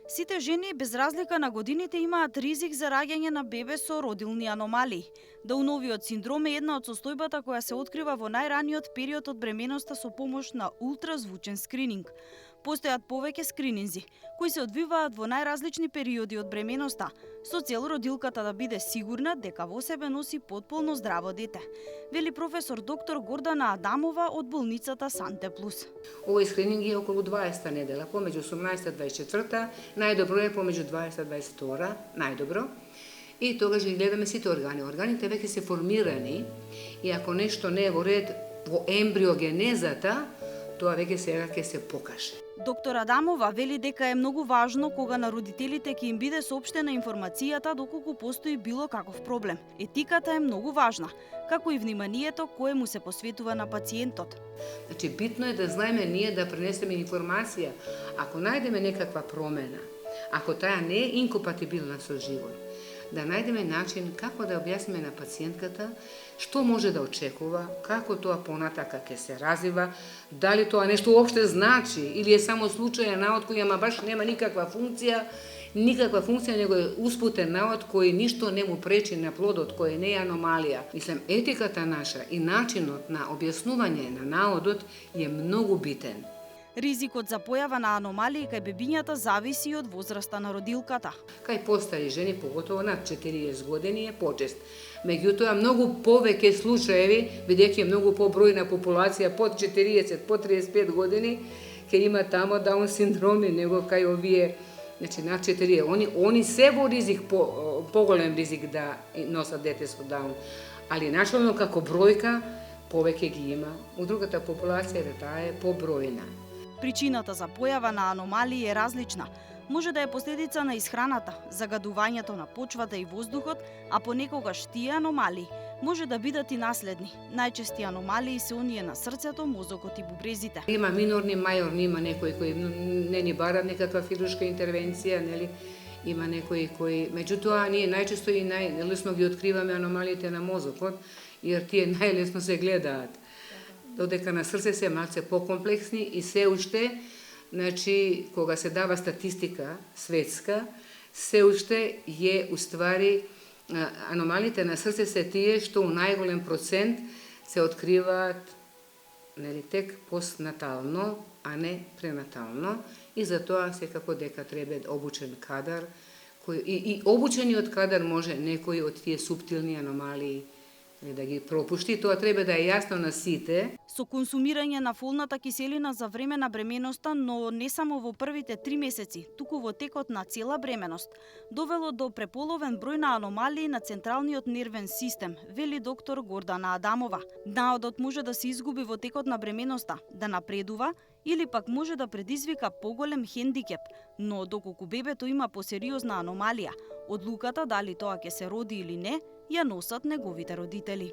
Сите жени, без разлика на годините, имаат ризик за раѓање на бебе со родилни аномалии. Дауновиот синдром е една од состојбата која се открива во најраниот период од бременоста со помош на ултразвучен скрининг. Постојат повеќе скрининзи, кои се одвиваат во најразлични периоди од бременоста, со цел родилката да биде сигурна дека во себе носи потполно здраво дете, вели професор доктор Гордана Адамова од болницата Санте Плюс. Овој скрининг е околу 20 недела, помеѓу 18 и 24, најдобро е помеѓу 20 и 22, најдобро. И тогаш ги гледаме сите органи. Органите веќе се формирани и ако нешто не е во ред во ембриогенезата, тоа веќе сега ќе се покаже. Доктор Адамова вели дека е многу важно кога на родителите ќе им биде соопштена информацијата доколку постои било каков проблем. Етиката е многу важна, како и вниманието кое му се посветува на пациентот. Значи, битно е да знаеме ние да пренесеме информација. Ако најдеме некаква промена, ако таа не е инкомпатибилна со живот, да најдеме начин како да објасниме на пациентката што може да очекува, како тоа понатака ќе се развива, дали тоа нешто уопште значи или е само случајен навод кој ама баш нема никаква функција, него е успутен навод кој ништо не му пречи на плодот, кој не е аномалија. Мислам, етиката наша и начинот на објаснување на наводот е многу битен. Ризикот за појава на аномалии кај бебињата зависи од возраста на родилката. Кај постари жени, поготово над 40 години, е почест. Меѓутоа, многу повеќе случаеви, бидејќи е многу побројна популација под 40, под 35 години, ќе има тамо даун синдроми, него кај овие, значи над 40. Они се во ризик, поголем ризик да носат дете со даун. Али начално како бројка, повеќе ги има. У другата популација таа е побројна. Причината за појава на аномалии е различна. Може да е последица на исхраната, загадувањето на почвата и воздухот, а понекогаш тие аномалии може да бидат и наследни. Најчести аномалии се оние на срцето, мозокот и бубрезите. Има минорни, мајорни, има некои кои не ни барат некаква хируршка интервенција, нели? Има некои кои, меѓутоа ние најчесто и најлесно ги откриваме аномалиите на мозокот, jer тие најлесно се гледаат. Додека на срце се малце покомплексни и се уште, значи, кога се дава статистика светска, се уште е уствари аномалиите на срце се тие што у најголем процент се откриваат, нели, тек постнатално, а не пренатално, и затоа секако дека треба обучен кадар, и обучениот кадар може некои од тие суптилни аномалии да ги пропушти, тоа треба да е јасно на сите. Со консумирање на фолната киселина за време на бременоста, но не само во првите 3 месеци, туку во текот на цела бременост, довело до преполовен број на аномалии на централниот нервен систем, вели доктор Гордана Адамова. Наодот може да се изгуби во текот на бременоста, да напредува или пак може да предизвика поголем хендикеп, но доколку бебето има посериозна аномалија, одлуката дали тоа ќе се роди или не, ја носат неговите родители.